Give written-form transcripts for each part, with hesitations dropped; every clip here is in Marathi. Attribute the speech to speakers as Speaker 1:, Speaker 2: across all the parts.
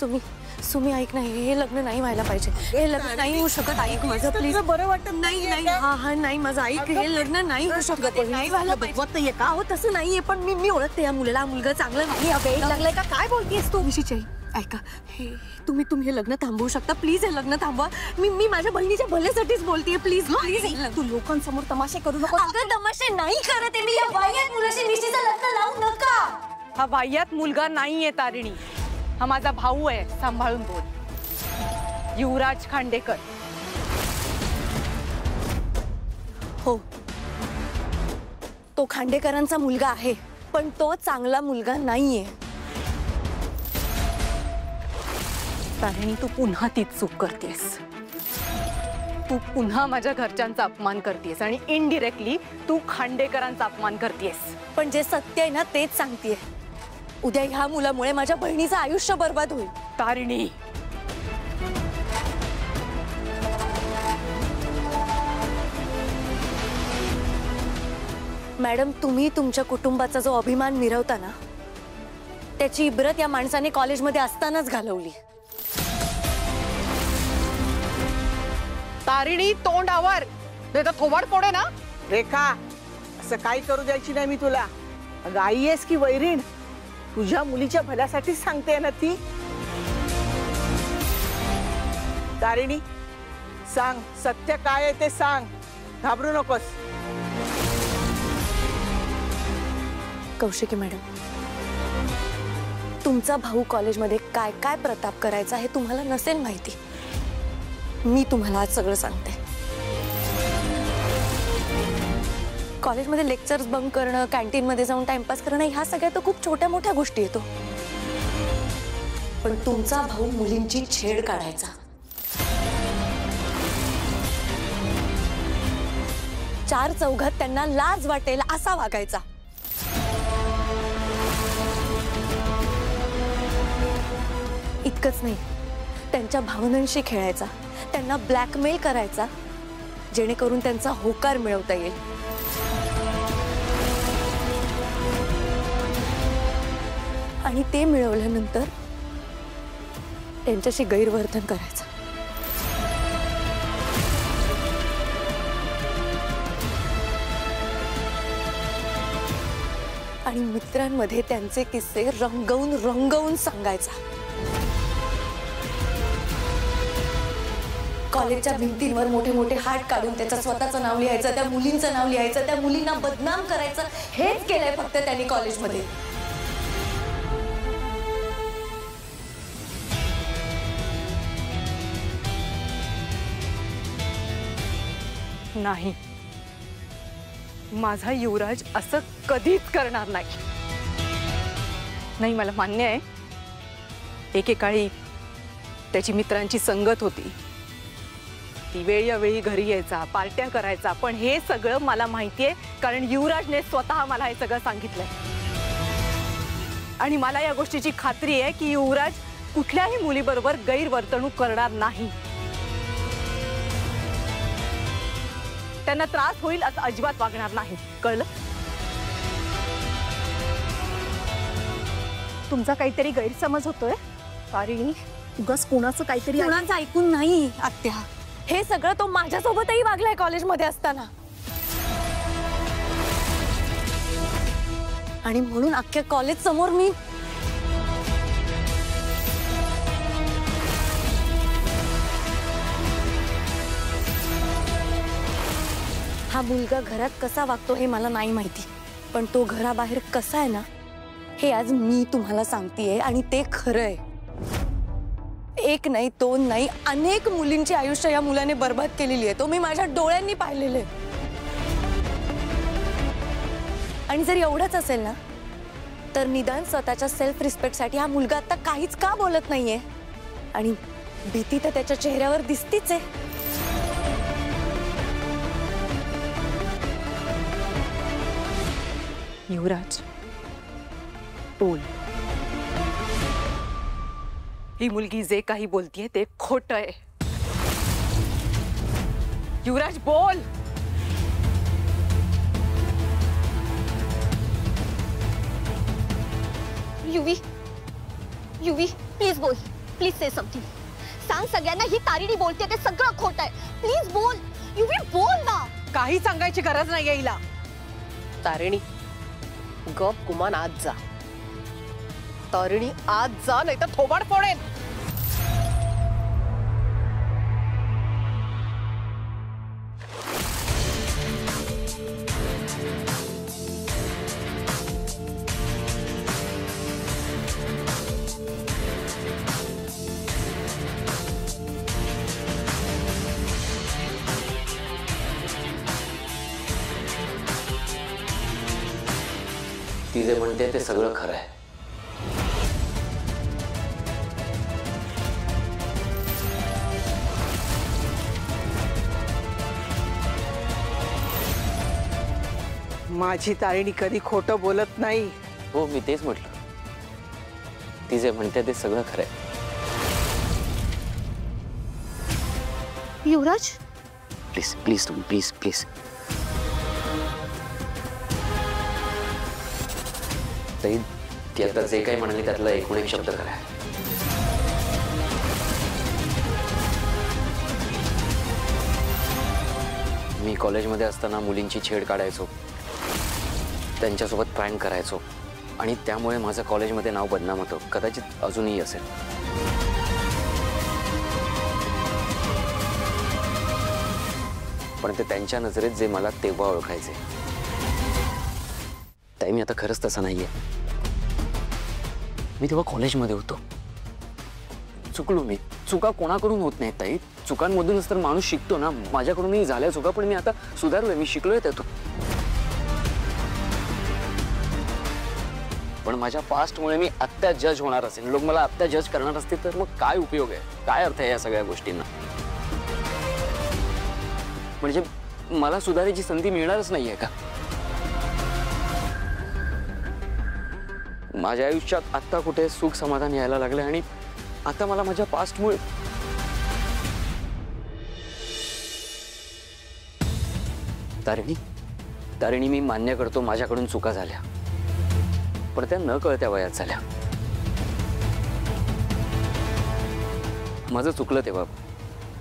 Speaker 1: सुमी ऐक ना, हे लग्न नाही व्हायला पाहिजे, हे लग्न नाही होऊ शकत, ऐक माझं प्लीज.
Speaker 2: बरं वाटत
Speaker 1: नाही नाही, हा नाही माझं ऐक, हे लग्न नाही होऊ शकत, नाही व्हायला पाहिजे का हो, तसं नाहीये, पण मी ओळखते या मुलाला, मुलगा चांगला नाही लागलाय का, काय बोलतेस तू? निशीची आई ऐका, हे तुम्ही हे लग्न थांबवू शकता प्लीज, हे लग्न थांबवा. मी माझ्या बहिणीच्या भल्यासाठीच बोलतेय, प्लीज प्लीज. तू लोकांसमोर तमाशे करू नको. अगं तमाशे नाही करत आहे मी, या वाह्यात मुलाशी निशीचं लग्न लावू नका.
Speaker 2: हा वाह्यात मुलगा नाहीये तारिणी, हा माझा भाऊ आहे, सांभाळून बोल. युवराज खांडेकर.
Speaker 1: हो, तो खांडेकरांचा मुलगा आहे, पण तो चांगला मुलगा नाहीये.
Speaker 2: तारिणी, तू पुन्हा तीच चूक करतेस. तू पुन्हा माझ्या घरच्यांचा अपमान करतेस आणि इनडिरेक्टली तू खांडेकरांचा अपमान करतेस.
Speaker 1: पण जे सत्य आहे ना तेच सांगतेय. उद्या ह्या मुलामुळे माझ्या बहिणीचं आयुष्य बर्बाद होईल.
Speaker 2: तारिणी,
Speaker 1: मॅडम, तुम्ही तुमच्या कुटुंबाचा जो अभिमान मिरवता ना, त्याची इब्रत या माणसाने कॉलेजमध्ये असतानाच घालवली.
Speaker 2: तारिणी, तोंडावर नाही थोबाड फोडे ना.
Speaker 3: रेखा, असं काही करू द्यायची नाही मी तुला. अगं आई आहेस की वैरीण, तुझ्या मुलीच्या भल्यासाठीच सांगते ना ती. तारिणी, सांग, सत्य काय आहे ते सांग, घाबरू नकोस.
Speaker 1: कौशिकी मॅडम, तुमचा भाऊ कॉलेजमध्ये काय काय प्रताप करायचा हे तुम्हाला नसेल माहिती. मी तुम्हाला आज सगळं सांगते. कॉलेजमध्ये लेक्चर्स बंक करणं, कॅन्टीनमध्ये जाऊन टाइमपास करणं, ह्या सगळ्या तर खूप छोट्या मोठ्या गोष्टी येतो. पण तुमचा भाऊ मुलींची छेड काढायचा. चार चौघात त्यांना लाज वाटेल असा वागायचा. इतकंच नाही, त्यांच्या भावनांशी खेळायचा, त्यांना ब्लॅकमेल करायचा, जेणेकरून त्यांचा होकार मिळवता येईल. आणि ते मिळवल्यानंतर त्यांच्याशी गैरवर्तन करायचं. आणि मित्रांमध्ये त्यांचे किस्से रंगवून सांगायचा. कॉलेजच्या भिंतींवर मोठे मोठे हात काढून त्याचं स्वतःचं नाव लिहायचं, त्या मुलींचं नाव लिहायचं, त्या मुलींना बदनाम करायचं. हेच केलंय फक्त त्यांनी कॉलेजमध्ये.
Speaker 2: नाही, माझा युवराज असं कधीच करणार नाही. नाही, मला मान्य आहे, एकेकाळी त्याची मित्रांची संगत होती, ती वेळोवेळी घरी यायचा, पार्ट्या करायचा, पण हे सगळं मला माहितीये, कारण युवराजने स्वतः मला हे सगळं सांगितलंय. आणि मला या गोष्टीची खात्री आहे की युवराज कुठल्याही मुलीबरोबर गैरवर्तणूक करणार नाही. त्यांना त्रास होईल असं अजिबात वागणार नाही, कळलं?
Speaker 4: तुमचा काहीतरी गैरसमज होतोय तारिणी. उगाच कोणाचं काहीतरी
Speaker 1: कोणाचं ऐकून नाही आत्या. हे सगळं तो माझ्यासोबतही वागलाय कॉलेजमध्ये असताना. आणि म्हणून अख्ख्या कॉलेज समोर मी हा मुलगा घरात कसा वागतो हे मला नाही माहिती, पण तो घराबाहेर कसा आहे ना हे आज मी तुम्हाला सांगतेय. आणि ते खरं आहे. एक नाही, दोन नाही, अनेक मुलींची आयुष्य या मुलाने बर्बाद केलेली आहे. तो मी माझ्या डोळ्यांनी पाहिलेलं आहे. आणि जर एवढंच असेल ना तर निदान स्वतःच्या सेल्फ रिस्पेक्टसाठी हा मुलगा आता काहीच का बोलत नाहीये. आणि भीती तर त्याच्या चेहऱ्यावर दिसतीच आहे.
Speaker 2: युवराज, बोल. ही मुलगी जे काही बोलतीये ते खोटं आहे. युवराज, बोल.
Speaker 1: युवी, प्लीज बोल. Please say something. सांग सगळ्यांना ही तारिणी बोलते ते सगळं खोट आहे. प्लीज बोल. युवी बोल ना.
Speaker 2: काही सांगायची गरज नाहीये हिला.
Speaker 5: तारिणी गप कुमान आज जा. तारिणी आज जा, नाही तर थोबाड फोडेन.
Speaker 6: ती जे म्हणते ते सगळं खरं आहे.
Speaker 3: माझी तारिणी कधी खोटं बोलत नाही.
Speaker 6: हो, मी तेच म्हटलं. ती जे म्हणते ते सगळं खरं आहे.
Speaker 1: युवराज,
Speaker 6: प्लीज प्लीज तुम्ही प्लीज प्लीज. ताई, ती आता जे काही म्हणाली त्यातला एकूण एक शब्द खरा आहे. मी कॉलेजमध्ये असताना मुलींची छेड काढायचो, त्यांच्यासोबत प्रँक करायचो आणि त्यामुळे माझं कॉलेजमध्ये नाव बदनाम होतं. कदाचित अजूनही असेल. पण ते त्यांच्या नजरेत जे मला तेव्हा ओळखायचे. ताई, मी आता खरंच तसा नाहीये. मी तेव्हा कॉलेजमध्ये होतो. चुकलो मी. चुका कोणाकडून होत नाहीत ताई. चुकांमधूनच तर माणूस शिकतो ना. माझ्याकडूनही झाल्या चुका, पण मी आता सुधारलोय. मी शिकलोय त्यातून. पण माझ्या पास्टमुळे मी आत्ता जज होणार असेल, लोक मला आत्ता जज करणार असतील, तर मग काय उपयोग आहे? काय अर्थ आहे या सगळ्या गोष्टींना? म्हणजे मला सुधारायची संधी मिळणारच नाहीये का? माझ्या आयुष्यात आत्ता कुठे सुख समाधान यायला लागले आणि आता मला माझ्या पास्टमुळे तारिणी, मी मान्य करतो माझ्याकडून चुका झाल्या, पण त्या न कळत्या वयात झाल्या. माझं चुकलं तेव्हा.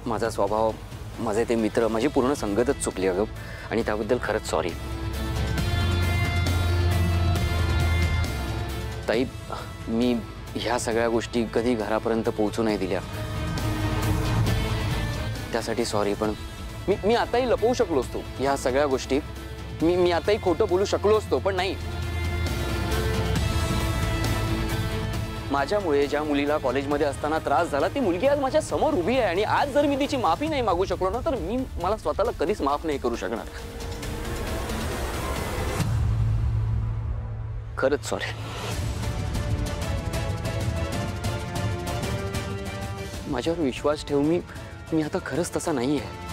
Speaker 6: माझा स्वभाव, माझे ते मित्र, माझी पूर्ण संगतच चुकली अगं, आणि त्याबद्दल खरंच सॉरी. ताई, मी ह्या सगळ्या गोष्टी कधी घरापर्यंत पोहोचू नाही दिल्या, त्यासाठी सॉरी. पण मी आताही लपवू शकलो असतो ह्या सगळ्या गोष्टी. मी आताही खोटं बोलू शकलो असतो, पण नाही. माझ्यामुळे ज्या मुलीला कॉलेजमध्ये असताना त्रास झाला, ती मुलगी आज माझ्या समोर उभी आहे आणि आज जर मी तिची माफी नाही मागू शकलो ना, तर मला स्वतःला कधीच माफ नाही करू शकणार. खरंच सॉरी. माझ्यावर विश्वास ठेव. मी आता खरंच तसा नाहीये.